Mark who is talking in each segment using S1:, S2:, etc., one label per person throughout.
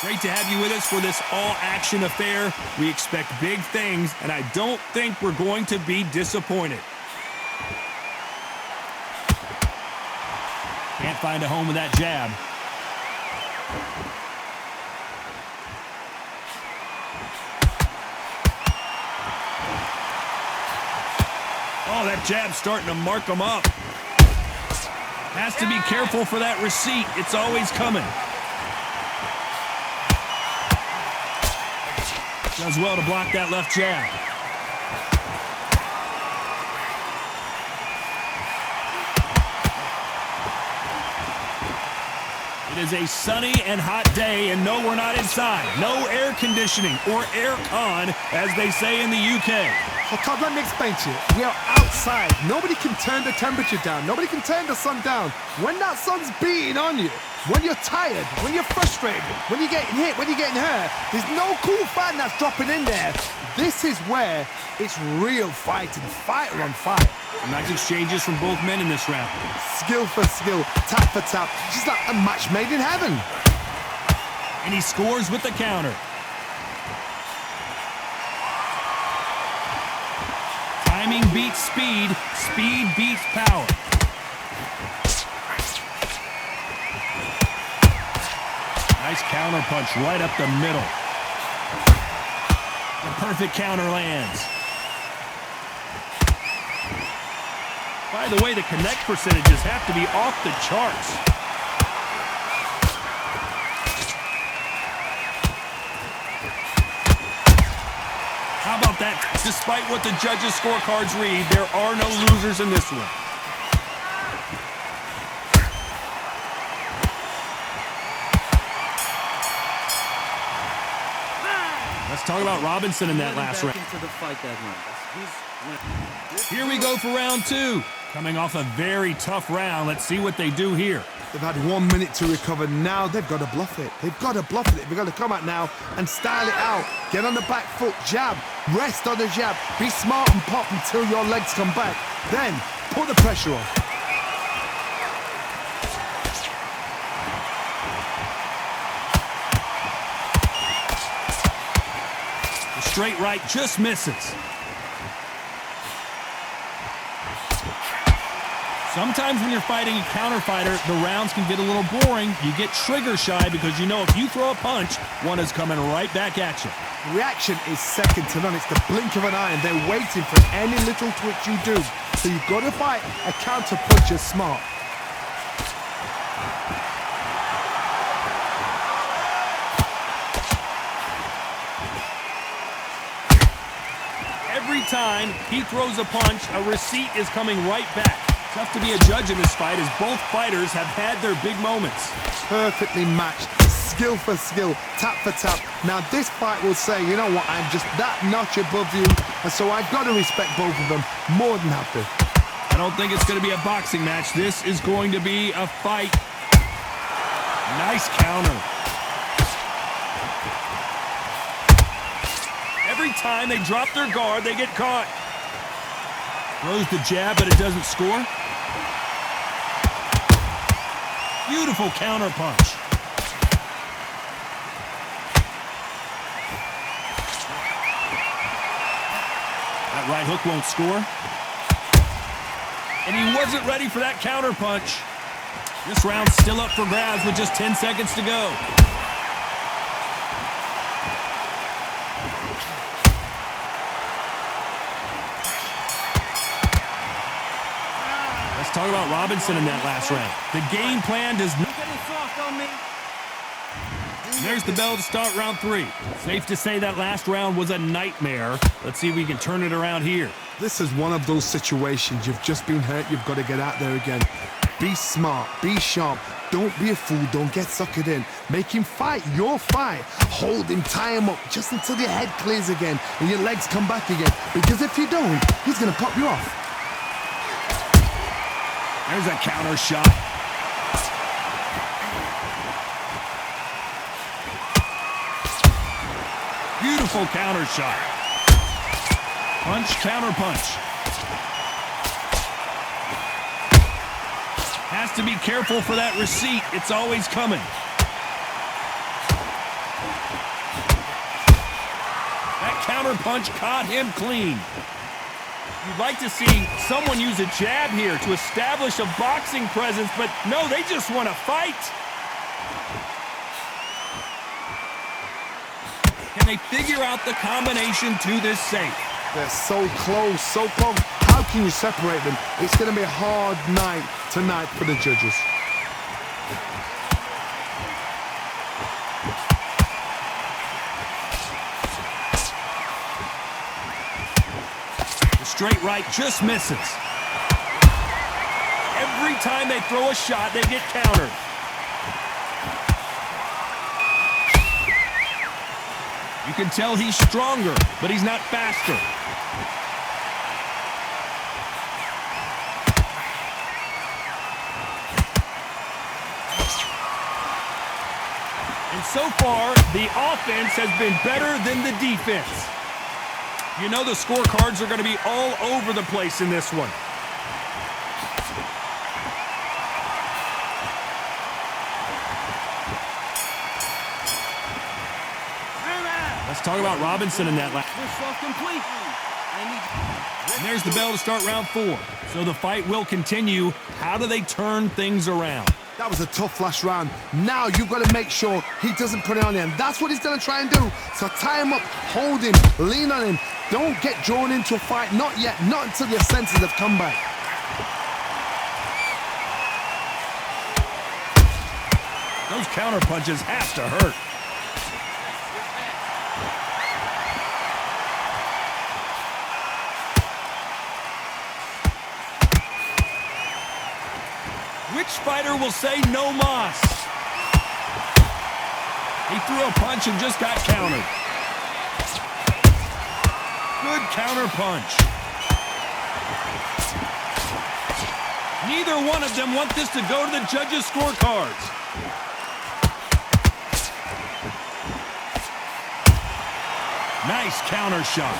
S1: Great to have you with us for this all-action affair. We expect big things, and I don't think we're going to be disappointed. Can't find a home with that jab. Oh, that jab's starting to mark him up. Has to be careful for that receipt. It's always coming. Does well to block that left jab. It is a sunny and hot day, and no, we're not inside. No air conditioning or air con, as they say in the UK.
S2: Well, Todd, let me explain to you. We are outside. Nobody can turn the temperature down. Nobody can turn the sun down. When that sun's beating on you, when you're tired, when you're frustrated, when you're getting hit, when you're getting hurt, there's no cool fan that's dropping in there. This is where it's real fighting, fighter on fight.
S1: Nice exchanges from both men in this round.
S2: Skill for skill, tap for tap, just like a match made in heaven.
S1: And he scores with the counter. Timing beats speed, speed beats power. Nice counter punch right up the middle. The perfect counter lands. By the way, the connect percentages have to be off the charts. How about that? Despite what the judges' scorecards read, there are no losers in this one. Let's talk about Robinson in that last round. Here we go for round two. Coming off a very tough round. Let's see what they do here.
S2: They've had 1 minute to recover. Now they've got to bluff it. They've got to bluff it. They've got to come out now and style it out. Get on the back foot, jab, rest on the jab. Be smart and pop until your legs come back. Then put the pressure on.
S1: The straight right just misses. Sometimes when you're fighting a counter fighter, the rounds can get a little boring. You get trigger shy because you know if you throw a punch, one is coming right back at you.
S2: Reaction is second to none. It's the blink of an eye, and they're waiting for any little twitch you do. So you've got to fight a counter puncher smart.
S1: Every time he throws a punch, a receipt is coming right back. Tough to be a judge in this fight as both fighters have had their big moments.
S2: Perfectly matched, skill for skill, tap for tap. Now this fight will say, you know what, I'm just that notch above you, and so I've got to respect both of them. More than happy.
S1: I don't think it's going to be a boxing match. This is going to be a fight. Nice counter. Every time they drop their guard, they get caught. Throws the jab, but it doesn't score. Beautiful counter punch. That right hook won't score. And he wasn't ready for that counter punch. This round's still up for grabs with just 10 seconds to go. Let's talk about Robinson in that last round. The game plan does not... There's the bell to start round three. Safe to say that last round was a nightmare. Let's see if we can turn it around here.
S2: This is one of those situations. You've just been hurt. You've got to get out there again. Be smart. Be sharp. Don't be a fool. Don't get suckered in. Make him fight your fight. Hold him. Tie him up just until your head clears again and your legs come back again. Because if you don't, he's going to pop you off.
S1: There's a counter shot. Beautiful counter shot. Punch, counter punch. Has to be careful for that receipt. It's always coming. That counter punch caught him clean. You'd like to see someone use a jab here to establish a boxing presence, but no, they just want to fight. Can they figure out the combination to this safe?
S2: They're so close, so close. How can you separate them? It's going to be a hard night tonight for the judges.
S1: The straight right just misses. Every time they throw a shot, they get countered. You can tell he's stronger, but he's not faster. And so far, the offense has been better than the defense. You know the scorecards are going to be all over the place in this one. Let's talk about Robinson in that last. And there's the bell to start round 4. So the fight will continue. How do they turn things around?
S2: That was a tough last round. Now you've got to make sure he doesn't put it on him. That's what he's going to try and do. So tie him up, hold him, lean on him. Don't get drawn into a fight. Not yet. Not until your senses have come back.
S1: Those counter punches have to hurt. Which fighter will say no mas? He threw a punch and just got countered. Good counter punch. Neither one of them want this to go to the judges' scorecards. Nice counter shot.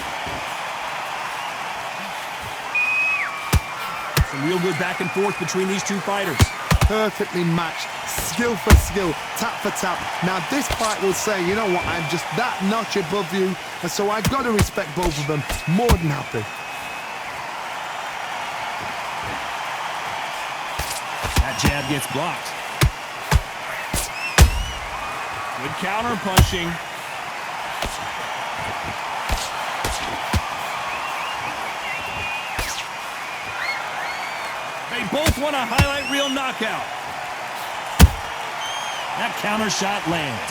S1: Some real good back and forth between these two fighters.
S2: Perfectly matched, skill for skill, tap for tap. Now this fight will say, you know what, I'm just that notch above you, and so I've got to respect both of them. More than happy.
S1: That jab gets blocked. Good counter punching. They both want a highlight reel knockout. That counter shot lands.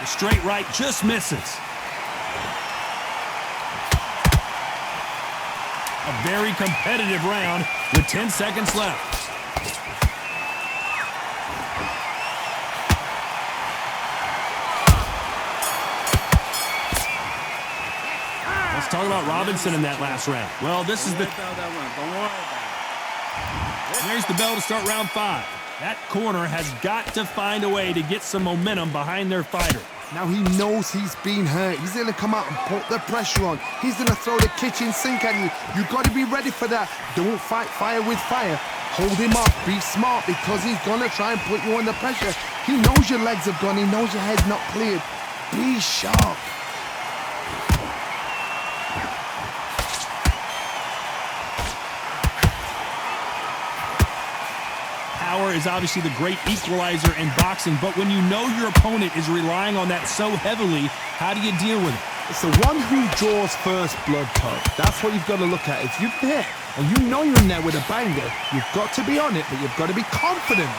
S1: The straight right just misses. A very competitive round with 10 seconds left. Let's talk about Robinson in that last round. Well, this is the... There's the bell to start round 5. That corner has got to find a way to get some momentum behind their fighter.
S2: Now he knows he's been hurt. He's going to come out and put the pressure on. He's going to throw the kitchen sink at you. You've got to be ready for that. Don't fight fire with fire. Hold him up. Be smart because he's going to try and put you under pressure. He knows your legs have gone. He knows your head's not cleared. Be sharp.
S1: Power is obviously the great equalizer in boxing, but when you know your opponent is relying on that so heavily, how do you deal with it?
S2: It's the one who draws first blood, Todd. That's what you've got to look at. If you've hit and you know you're in there with a banger, you've got to be on it, but you've got to be confident.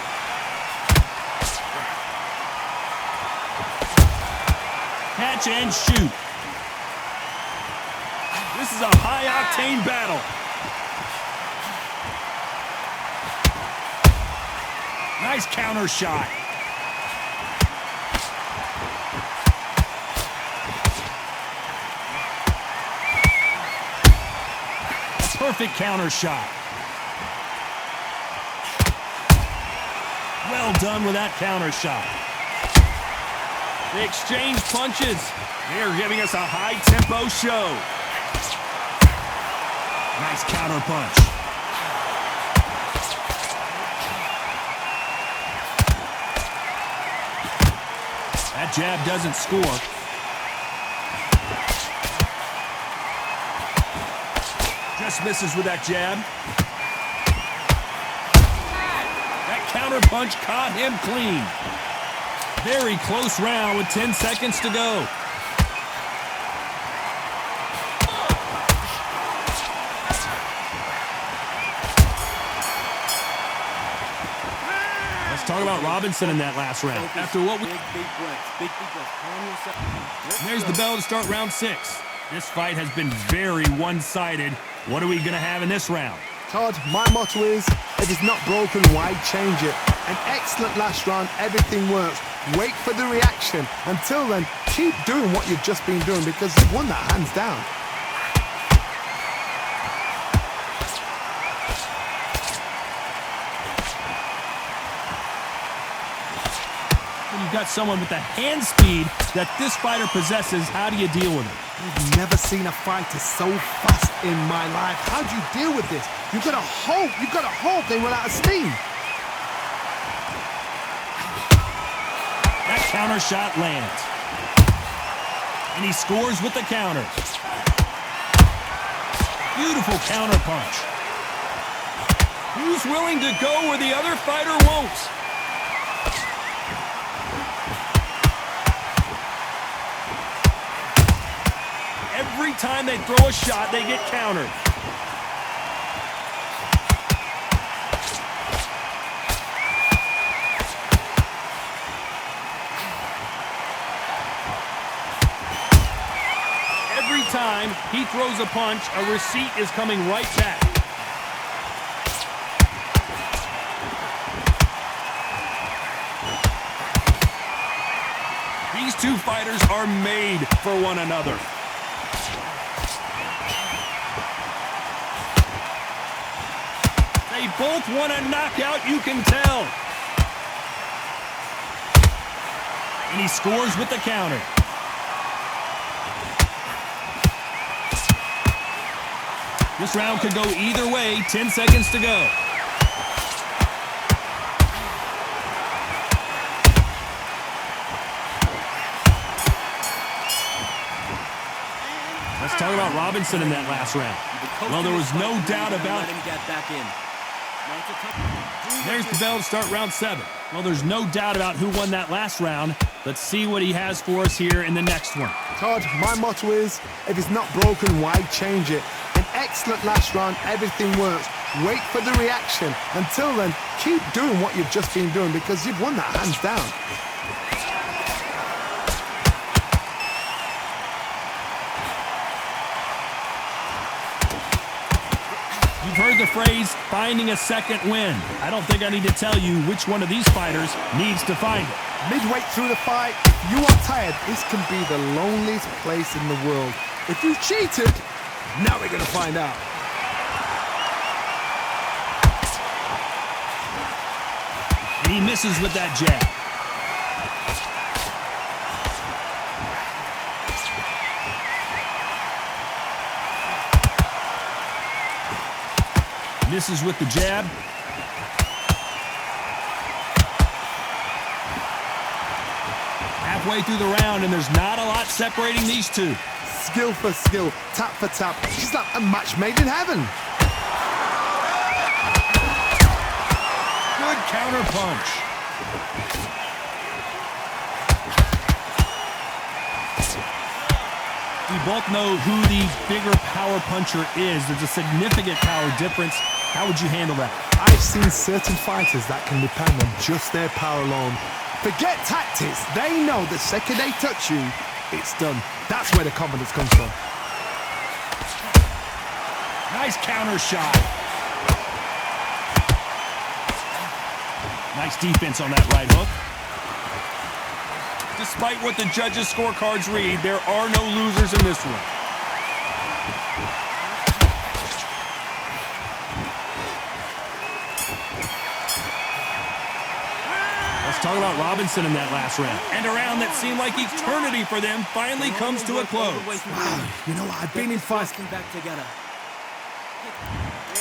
S1: Catch and shoot. This is a high-octane battle. Nice counter shot. Perfect counter shot. Well done with that counter shot. They exchange punches. They're giving us a high-tempo show. Nice counter punch. That jab doesn't score. Just misses with that jab. That counter punch caught him clean. Very close round with 10 seconds to go. Let's talk about Robinson in that last round. After what we... There's the bell to start round 6. This fight has been very one-sided. What are we going to have in this round?
S2: Todd, my motto is, if it's not broken, why change it? An excellent last round, everything works. Wait for the reaction. Until then, keep doing what you've just been doing because you've won that hands down.
S1: When you've got someone with the hand speed that this fighter possesses, how do you deal with it?
S2: I've never seen a fighter so fast in my life. How do you deal with this? You've got to hope they run out of steam.
S1: That counter shot lands. And he scores with the counter. Beautiful counter punch. Who's willing to go where the other fighter won't? Every time they throw a shot, they get countered. Every time he throws a punch, a receipt is coming right back. These two fighters are made for one another. They both want a knockout, you can tell. And he scores with the counter. This round could go either way. 10 seconds to go. Let's talk about Robinson in that last round. Well, there was no doubt about it. There's the bell to start round 7. Well, there's no doubt about who won that last round. Let's see what he has for us here in the next one.
S2: Todd, my motto is, if it's not broken, why change it? An excellent last round, everything works. Wait for the reaction. Until then, keep doing what you've just been doing because you've won that hands down.
S1: You've heard the phrase, finding a second win. I don't think I need to tell you which one of these fighters needs to find it.
S2: Midway through the fight, if you are tired, this can be the loneliest place in the world. If you cheated, now we're going to find out.
S1: And he misses with that jab. Misses with the jab. Halfway through the round, and there's not a lot separating these two.
S2: Skill for skill, tap for tap. She's like a match made in heaven.
S1: Good counter punch. We both know who the bigger power puncher is. There's a significant power difference. How would you handle that?
S2: I've seen certain fighters that can depend on just their power alone. Forget tactics. They know the second they touch you, it's done. That's where the confidence comes from.
S1: Nice counter shot. Nice defense on that right hook. Despite what the judges' scorecards read, there are no losers in this one. Let's talk about Robinson in that last round. And a round that seemed like eternity for them finally comes to a close.
S2: Wow, you know what? I've been in fights.
S1: And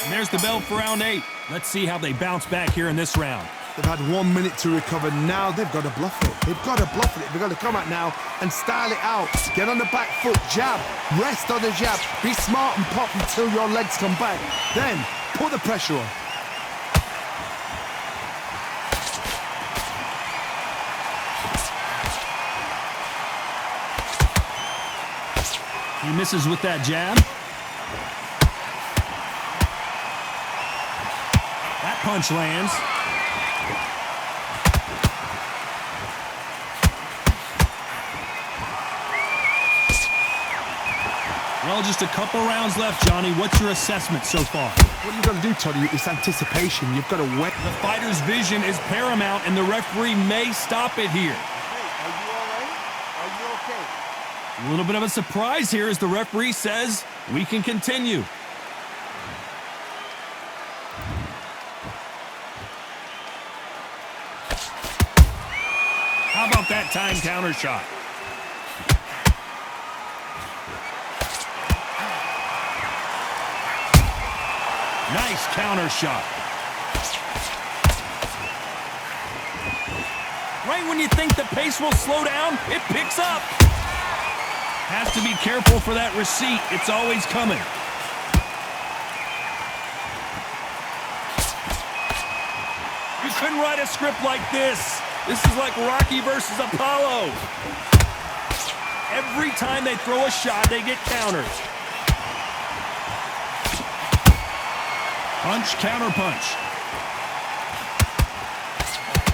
S1: there's the bell for round 8. Let's see how they bounce back here in this round.
S2: They've had 1 minute to recover. Now they've got to bluff it. They've got to bluff it. They've got to come out now and style it out. Get on the back foot, jab, rest on the jab. Be smart and pop until your legs come back. Then put the pressure on.
S1: He misses with that jab. That punch lands. Well, just a couple rounds left, Johnny. What's your assessment so far?
S2: What you've got to do, Toddy, is anticipation. You've got to wait.
S1: The fighter's vision is paramount, and the referee may stop it here.
S3: Hey, are you all right? Are you okay?
S1: A little bit of a surprise here as the referee says we can continue. How about that time counter shot? Nice counter shot. Right when you think the pace will slow down, it picks up. Has to be careful for that receipt. It's always coming. You couldn't write a script like this. This is like Rocky versus Apollo. Every time they throw a shot, they get counters. Punch, counter punch.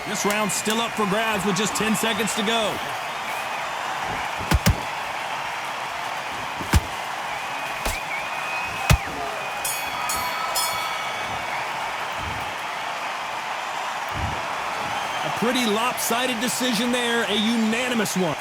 S1: This round's still up for grabs with just 10 seconds to go. A pretty lopsided decision there, a unanimous one.